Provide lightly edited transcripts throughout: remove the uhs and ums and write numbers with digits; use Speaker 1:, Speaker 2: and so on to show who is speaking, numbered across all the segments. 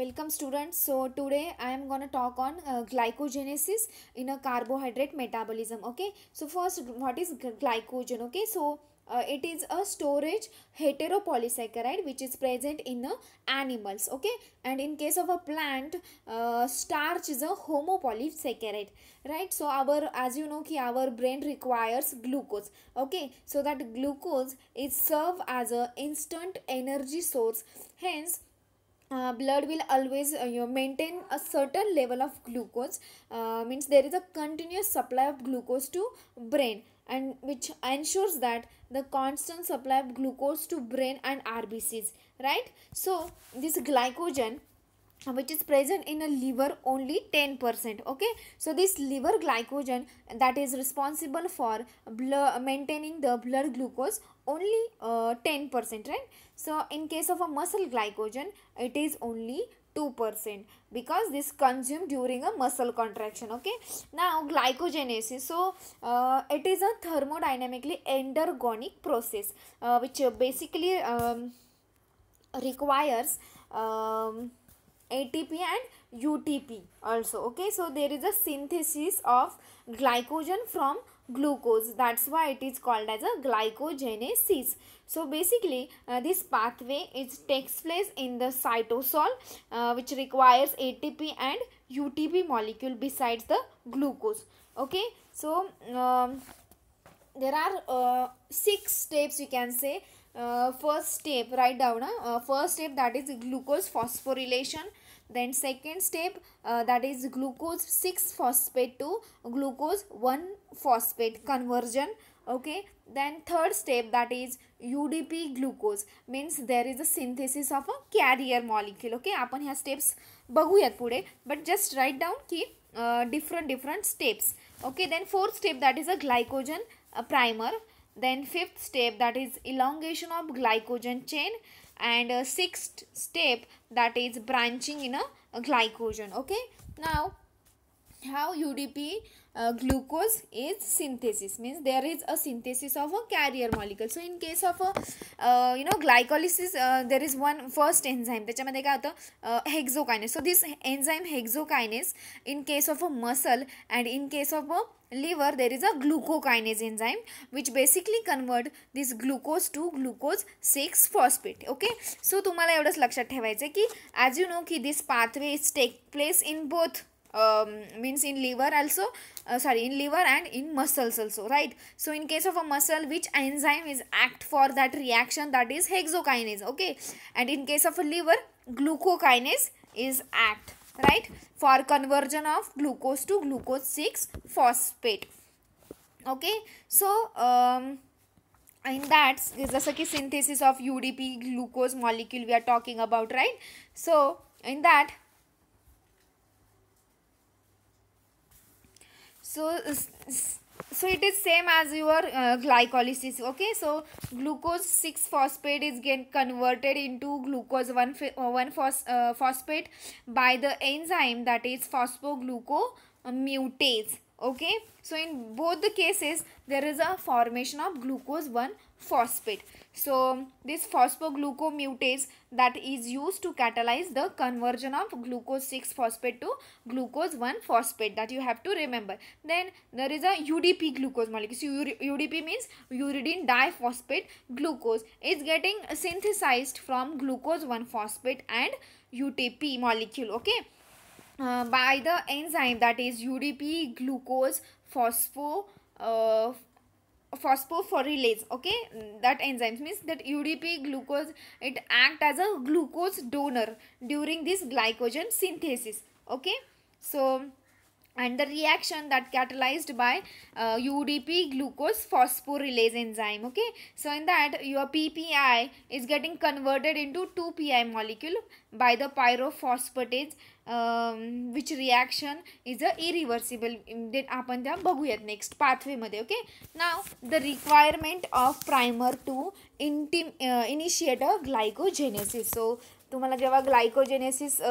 Speaker 1: Welcome students. So today I am going to talk on glycogenesis in a carbohydrate metabolism. Okay. So first, what is glycogen? Okay. So it is a storage heteropolysaccharide which is present in animals. Okay. And in case of a plant, starch is a homopolysaccharide. Right. So as you know, our brain requires glucose. Okay. So that glucose is served as a instant energy source. Hence blood will always maintain a certain level of glucose, means there is a continuous supply of glucose to brain, and which ensures that the constant supply of glucose to brain and RBCs, right? So this glycogen which is present in a liver only 10%. Okay, so this liver glycogen that is responsible for maintaining the blood glucose only 10%, right? So in case of a muscle glycogen it is only 2% because this consumed during a muscle contraction. Okay, now glycogenesis, so it is a thermodynamically endergonic process which basically requires ATP and UTP also. Okay, so there is a synthesis of glycogen from glucose, that's why it is called as a glycogenesis. So basically this pathway takes place in the cytosol, which requires ATP and UTP molecule besides the glucose. Okay, so there are 6 steps, you can say. First step, write down. First step, that is glucose phosphorylation. Then second step, that is glucose 6 phosphate to glucose 1 phosphate conversion. Okay, then third step, that is UDP glucose, means there is a synthesis of a carrier molecule. Okay, आपण ह्या steps बघूयात पुढे, but just write down की different steps. Okay, then fourth step, that is a glycogen primer. Then fifth step, that is elongation of glycogen chain, and sixth step, that is branching in a glycogen. Okay, now how UDP glucose is synthesis, means there is a synthesis of a carrier molecule. So in case of a glycolysis, there is one first enzyme, त्याच्यामध्ये काय होतं hexokinase. So this enzyme hexokinase in case of a muscle, and in case of a liver there is a glucokinase enzyme which basically convert this glucose to glucose 6 phosphate. Okay, so तुम्हाला एवढंच लक्षात ठेवायचं की as you know की this pathway is take place in both means in liver also, in liver and in muscles also, right? So in case of a muscle, which enzyme is act for that reaction, that is hexokinase. Okay, and in case of a liver, glucokinase is act, right, for conversion of glucose to glucose 6 phosphate. Okay, so in that, जसं की synthesis of UDP glucose molecule we are talking about, right? So in that, so it is same as your glycolysis. Okay, so glucose 6 phosphate is get converted into glucose 1 phosphate by the enzyme that is phosphoglucomutase. Okay, so in both the cases there is a formation of glucose 1 phosphate. So this phosphoglucomutase that is used to catalyze the conversion of glucose 6 phosphate to glucose 1 phosphate, that you have to remember. Then there is a UDP glucose molecule. So UDP means uridine diphosphate glucose is getting synthesized from glucose 1 phosphate and UTP molecule. Okay, by the enzyme that is UDP glucose phosphorylase. Okay, that enzyme means that UDP glucose, it act as a glucose donor during this glycogen synthesis. Okay, so and the reaction that catalyzed by UDP glucose phosphorylase enzyme. Okay, so in that your PPI is getting converted into 2-PI molecule by the pyrophosphatase, which reaction is a irreversible. That आपण त्या बघूयात next pathway मध्ये. Okay, now the requirement of primer to initiate a glycogenesis. So तुम्हाला जेव्हा glycogenesis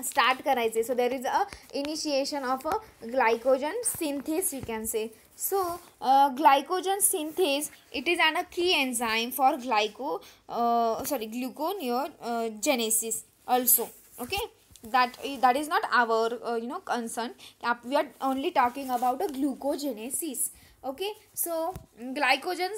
Speaker 1: start करायचे, so there is a initiation of a glycogen synthase, you can say. So glycogen synthase, it is a key enzyme for gluconeogenesis. also. Okay, that is not our concern. We are only talking about a glucogenesis. Okay, so glycogen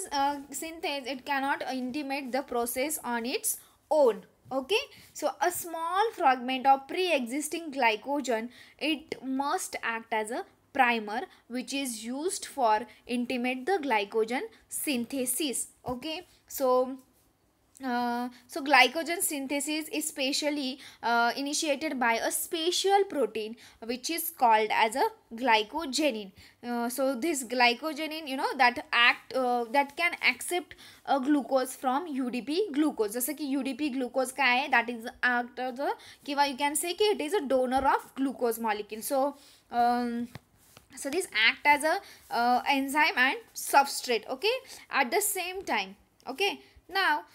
Speaker 1: synthase, it cannot intimate the process on its own. Okay, so a small fragment of pre-existing glycogen, it must act as a primer which is used for intimate the glycogen synthesis. Okay, so glycogen synthesis is specially initiated by a special protein which is called as a glycogenin. So this glycogenin, that can accept a glucose from UDP glucose. जसं की UDP glucose काय आहे, that is act as a, किंवा you can say की it is a donor of glucose molecule. So this act as a enzyme and substrate. Okay, at the same time. Okay, now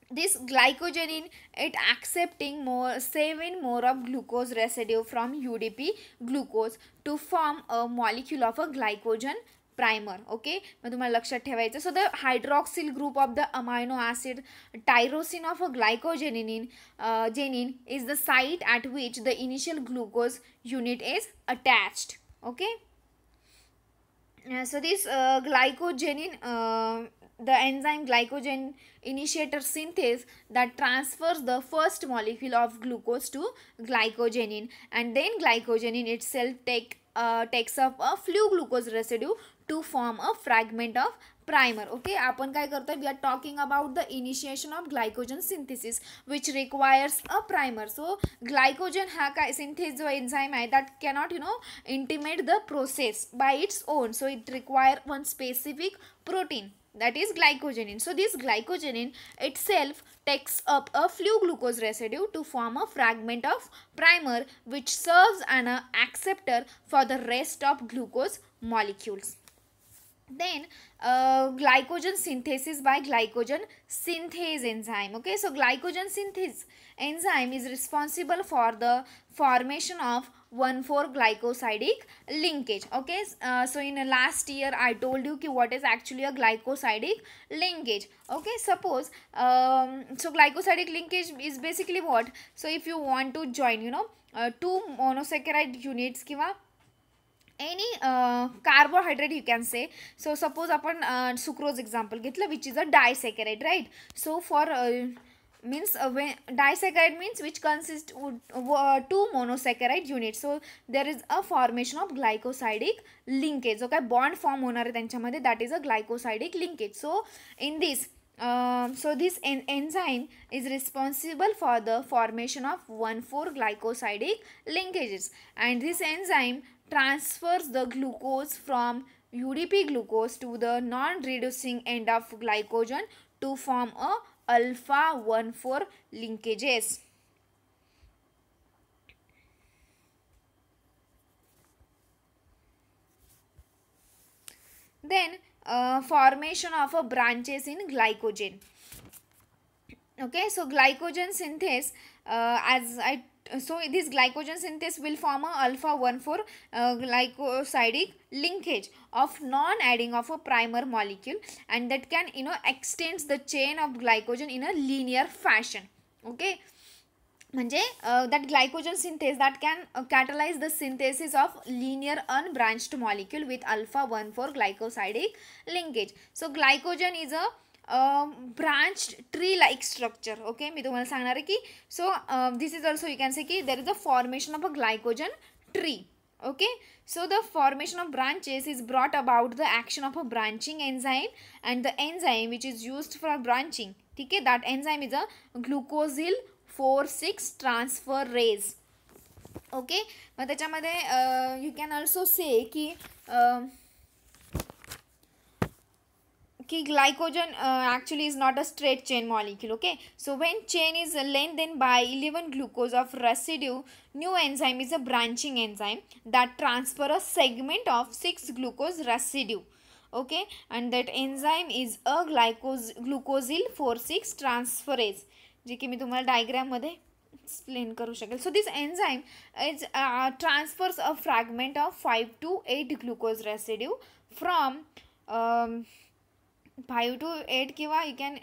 Speaker 1: this glycogenin, it accepting 7 more of glucose residue from UDP glucose to form a molecule of a glycogen primer. Okay, मग तुम्हाला लक्षात ठेवायचं. So the hydroxyl group of the amino acid tyrosine of a glycogenin is the site at which the initial glucose unit is attached. Okay, so this glycogenin, the enzyme glycogen initiator synthase, that transfers the first molecule of glucose to glycogenin, and then glycogenin itself takes up a few glucose residue to form a fragment of primer. Okay, आपण काय करतोय, we are talking about the initiation of glycogen synthesis which requires a primer. So glycogen हा काय synthase जो enzyme आहे, that cannot intimate the process by its own, so it require one specific protein, that is glycogenin. So this glycogenin itself takes up a few glucose residue to form a fragment of primer which serves an acceptor for the rest of glucose molecules. Then glycogen synthesis by glycogen synthase enzyme. Okay, so glycogen synthase enzyme is responsible for the formation of 1,4-glycosidic linkage. Okay, so in last year I told you what is actually a glycosidic linkage. Okay, suppose so glycosidic linkage is basically what? So if you want to join two monosaccharide units किंवा any carbohydrate, you can say. So suppose आपण sucrose example घेतलं, which is a disaccharide, right? So for means when disaccharide means which consists two monosaccharide units, so there is a formation of glycosidic linkage. Okay, bond form होणार आहे त्यांच्यामध्ये, that is a glycosidic linkage. So in this so this enzyme is responsible for the formation of 1,4-glycosidic linkages, and this enzyme transfers the glucose from UDP glucose to the non-reducing end of glycogen to form a alpha 1,4 linkages. Then formation of a branches in glycogen. Okay, so glycogen synthase, so this glycogen synthase will form a alpha 1,4 glycosidic linkage of non-adding of a primer molecule, and that can extends the chain of glycogen in a linear fashion. Okay, म्हणजे that glycogen synthase that can catalyze the synthesis of linear unbranched molecule with alpha 1,4 glycosidic linkage. So glycogen is a branched tree like structure. Okay, मी तुम्हाला सांगणार आहे की so this is also you can say की there is a formation of a glycogen tree. Okay, so the formation of branches is brought about the action of a branching enzyme, and the enzyme which is used for branching, ठीक आहे, that enzyme is a glucosyl 4,6 transferase. Okay, मग त्याच्यामध्ये you can also say की glycogen actually is not a straight chain molecule. Okay, so when chain is lengthened by 11 glucose of residue, new enzyme is a branching enzyme that transfer a segment of 6 glucose residue. Okay, and that enzyme is a glucosyl 4,6 transferase, जे की मी तुम्हाला diagram मध्ये explain करू शकेल. So this enzyme is transfers a fragment of 5 to 8 glucose residue from 5 to 8 किंवा you can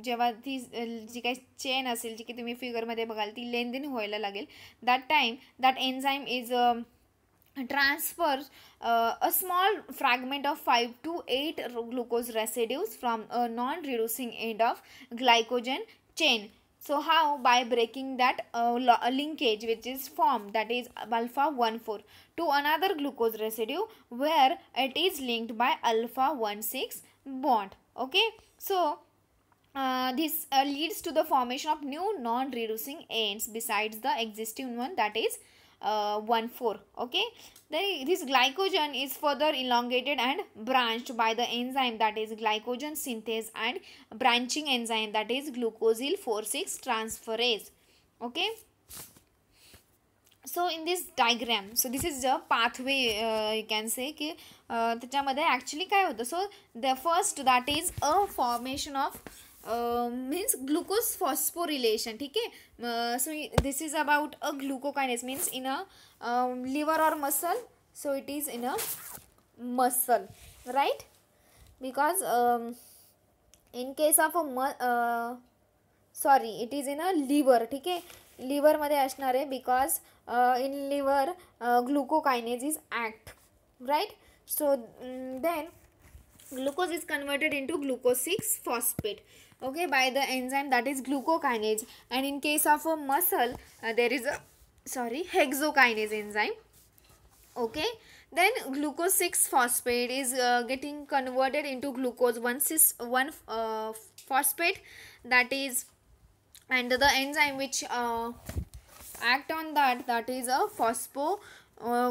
Speaker 1: जेव्हा ती जी काही chain असेल जी की तुम्ही फिगरमध्ये बघाल ती लेंदीन व्हायला लागेल, that time that enzyme is transfers a small fragment of 5 to 8 glucose residues from a non-reducing end of glycogen chain. So how? By breaking that linkage which is formed, that is alpha 1,4 to another glucose residue where it is linked by alpha 1,6 bond. Okay, so this leads to the formation of new non-reducing ends besides the existing one, that is 1,4. Okay, then this glycogen is further elongated and branched by the enzyme, that is glycogen synthase, and branching enzyme, that is glucosyl 4,6 transferase. Okay, so in this diagram, so this is the pathway, you can say की त्याच्यामध्ये actually काय होतं. So the first that is a formation of means glucose phosphorylation. ठीक आहे, so this is about a glucokinase, means in a liver or muscle. So it is in a muscle, right? Because in case of a sorry, it is in a liver. ठीक आहे, liver मध्ये असणार आहे, because in liver glucokinase is act, right? So then glucose is converted into glucose 6 phosphate, okay, by the enzyme that is glucokinase. And in case of a muscle there is a hexokinase enzyme. Okay, then glucose 6 phosphate is getting converted into glucose 1 phosphate, that is, and the enzyme which act on that is a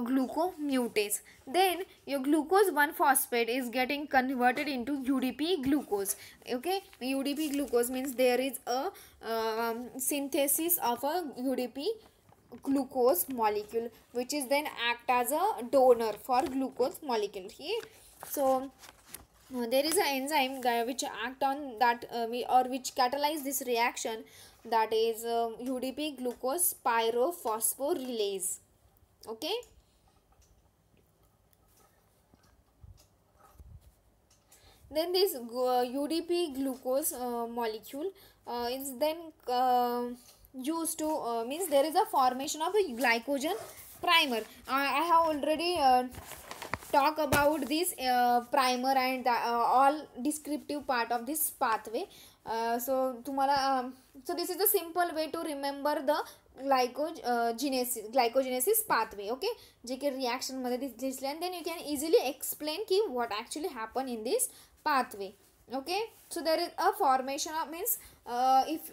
Speaker 1: glucomutase. Then your glucose 1 phosphate is getting converted into UDP glucose. Okay, UDP glucose means there is a synthesis of a UDP glucose molecule which is then act as a donor for glucose molecule. Okay, so there is an enzyme which act on that or which catalyze this reaction, that is UDP glucose pyrophosphorylase. Okay, then this UDP glucose molecule is then used to means there is a formation of a glycogen primer. I have already talk about this primer and all descriptive part of this pathway. So तुम्हाला so this is the simple way to remember the glycogenesis pathway. Okay, जे की reaction मध्ये दिसले, and then you can easily explain की what actually happen in this pathway. Okay, so there is a formation of, means if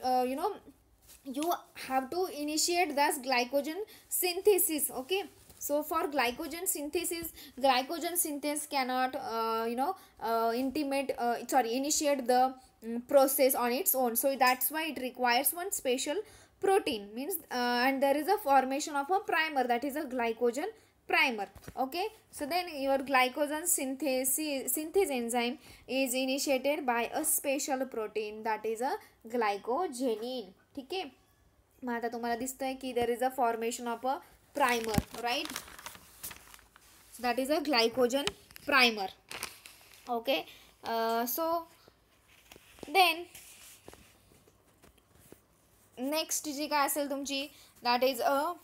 Speaker 1: you have to initiate this glycogen synthesis. Okay, so for glycogen synthesis cannot initiate the process on its own. So that's why it requires one special protein, means and there is a formation of a primer, that is a glycogen primer. Okay, so then your glycogen synthase enzyme is initiated by a special protein, that is a glycogenin. ठीक आहे, मग आता तुम्हाला दिसतंय की there is a formation of a primer, right? So that is a glycogen primer. Okay, so then next जी काय असेल तुमची, that is a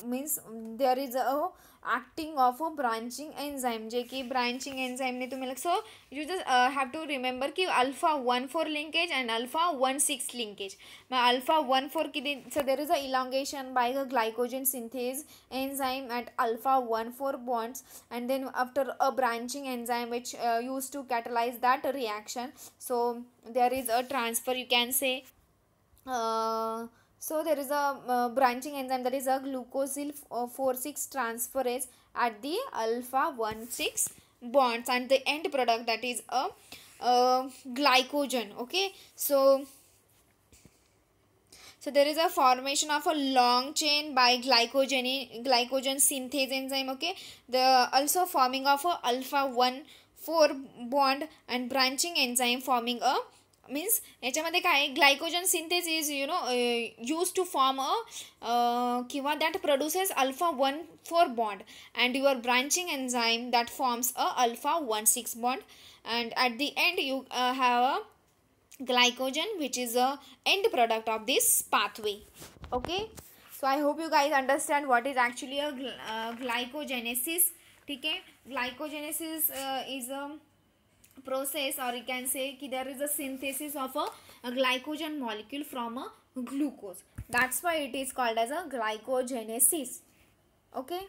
Speaker 1: means there is a acting of a branching enzyme, जे की branching enzyme ने तुम्ही so you just have to remember की alpha 1,4 linkage and alpha 1,6 linkage. Mug alpha 1,4 किती, so there is a elongation by the glycogen synthase enzyme at alpha 1,4 bonds, and then after a branching enzyme which used to catalyze that reaction, so there is a transfer, you can say. So there is a branching enzyme, that is a glucosyl 4,6 transferase at the alpha 1,6 bonds, and the end product, that is a glycogen. Okay, so there is a formation of a long chain by glycogen synthase enzyme. Okay, the also forming of a alpha 1,4 bond and branching enzyme forming a means याच्यामध्ये काय glycogen synthesis use to form किंवा that produces alpha 1,4 bond and your branching enzyme that forms a alpha 1,6 bond and at the end you have a glycogen which is a end product of this pathway. Okay, so I hope you guys understand what is actually a glycogenesis. ठीक है, glycogenesis is a process, or you can say कि there is a synthesis of a glycogen molecule from a glucose. That's why it is called as a glycogenesis. Okay.